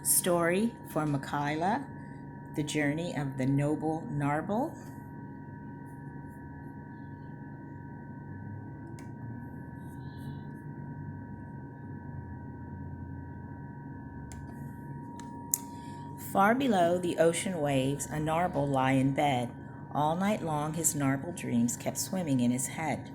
Story for Michaela, The Journey of the Noble GNarble. Far below the ocean waves, a GNarble lie in bed. All night long his GNarble dreams kept swimming in his head.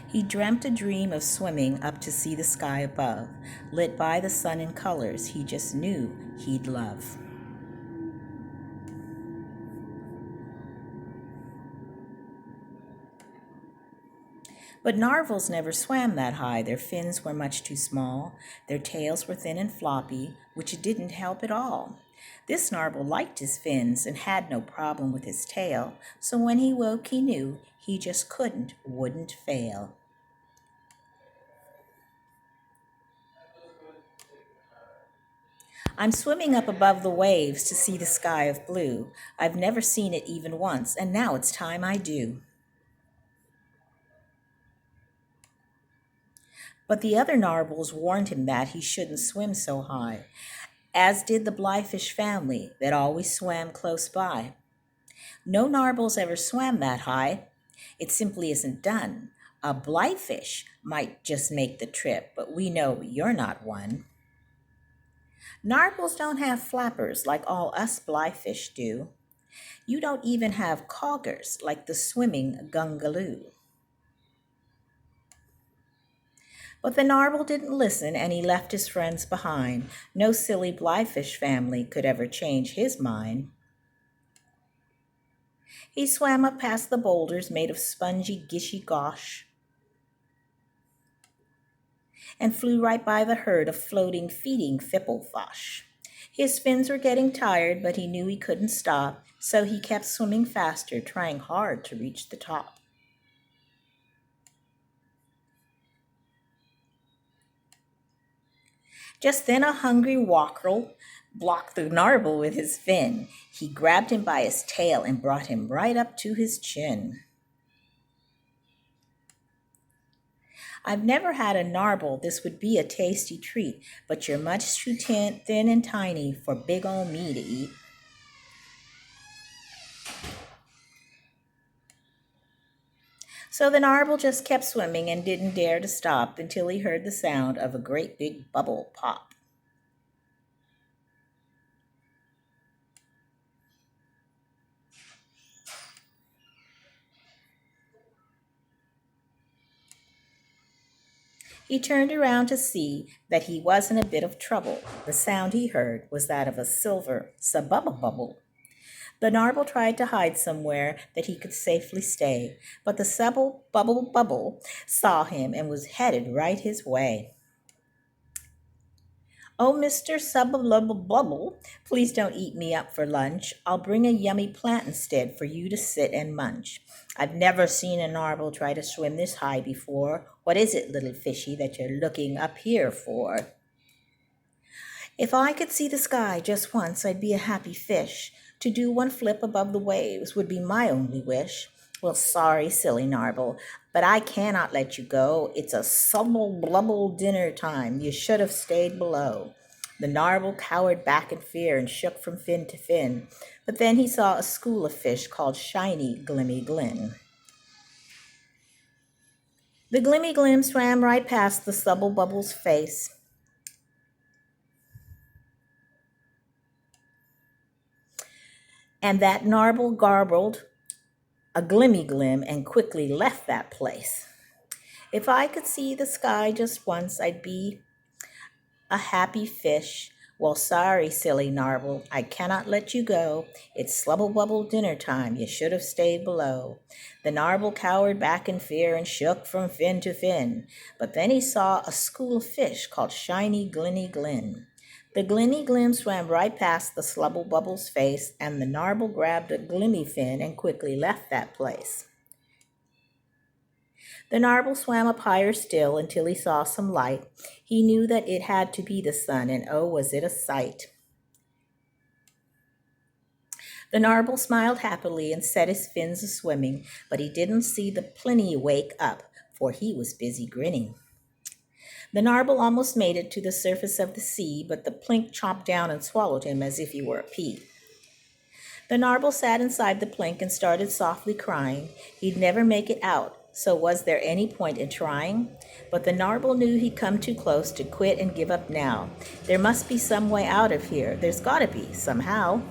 He dreamt a dream of swimming up to see the sky above, lit by the sun in colors he just knew he'd love. But narvals never swam that high. Their fins were much too small. Their tails were thin and floppy, which didn't help at all. This GNarble liked his fins and had no problem with his tail, so when he woke he knew he just wouldn't fail. I'm swimming up above the waves to see the sky of blue. I've never seen it even once, and now it's time I do. But the other narvals warned him that he shouldn't swim so high, as did the blyfish family that always swam close by. No narvals ever swam that high. It simply isn't done. A blyfish might just make the trip, but we know you're not one. Narvals don't have flappers like all us blyfish do. You don't even have coggers like the swimming gungaloo. But the GNarble didn't listen and he left his friends behind. No silly blyfish family could ever change his mind. He swam up past the boulders made of spongy gishy gosh and flew right by the herd of floating, feeding fipplefosh. His fins were getting tired, but he knew he couldn't stop, so he kept swimming faster, trying hard to reach the top. Just then a hungry wockerel blocked the GNarble with his fin. He grabbed him by his tail and brought him right up to his chin. I've never had a GNarble. This would be a tasty treat, but you're much too thin and tiny for big ol' me to eat. So the GNarble just kept swimming and didn't dare to stop until he heard the sound of a great big bubble pop. He turned around to see that he was in a bit of trouble. The sound he heard was that of a silver sububble. The GNarble tried to hide somewhere that he could safely stay, but the sububble saw him and was headed right his way. "Oh, Mr. Sububble, please don't eat me up for lunch. I'll bring a yummy plant instead for you to sit and munch. I've never seen a GNarble try to swim this high before. What is it, little fishy, that you're looking up here for?" "If I could see the sky just once, I'd be a happy fish. To do one flip above the waves would be my only wish." "Well, sorry, silly GNarble, but I cannot let you go. It's a subble dinner time. You should have stayed below." The GNarble cowered back in fear and shook from fin to fin. But then he saw a school of fish called Shiny Glimmy Glim. The Glimmy Glim swam right past the Subbubble's face. And that GNarble garbled a glimmy glim and quickly left that place. "If I could see the sky just once, I'd be a happy fish." "Well, sorry, silly GNarble, I cannot let you go. It's Slubbubble dinner time. You should have stayed below." The GNarble cowered back in fear and shook from fin to fin. But then he saw a school of fish called Shiny Glinny Glin. The Glinny Glim swam right past the Slubbubble's face, and the GNarble grabbed a glimmy fin and quickly left that place. The GNarble swam up higher still until he saw some light. He knew that it had to be the sun, and oh, was it a sight. The GNarble smiled happily and set his fins a-swimming, but he didn't see the Pliny wake up, for he was busy grinning. The narble almost made it to the surface of the sea, but the plink chomped down and swallowed him as if he were a pea. The narble sat inside the plink and started softly crying. He'd never make it out, so was there any point in trying? But the narble knew he'd come too close to quit and give up now. There must be some way out of here. There's gotta be, somehow.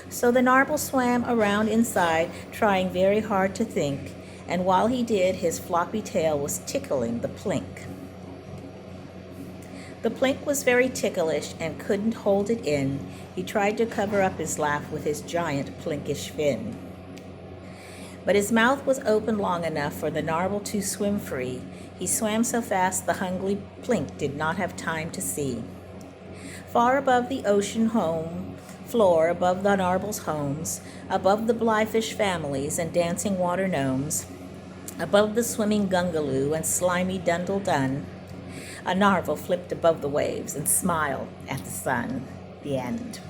So the narble swam around inside, trying very hard to think, and while he did, his floppy tail was tickling the plink. The plink was very ticklish and couldn't hold it in. He tried to cover up his laugh with his giant plinkish fin. But his mouth was open long enough for the narble to swim free. He swam so fast the hungry plink did not have time to see. Far above the ocean home floor, above the narble's homes, above the blyfish families and dancing water gnomes, above the swimming gungaloo and slimy dundle-dun, a narble flipped above the waves and smiled at the sun. The end.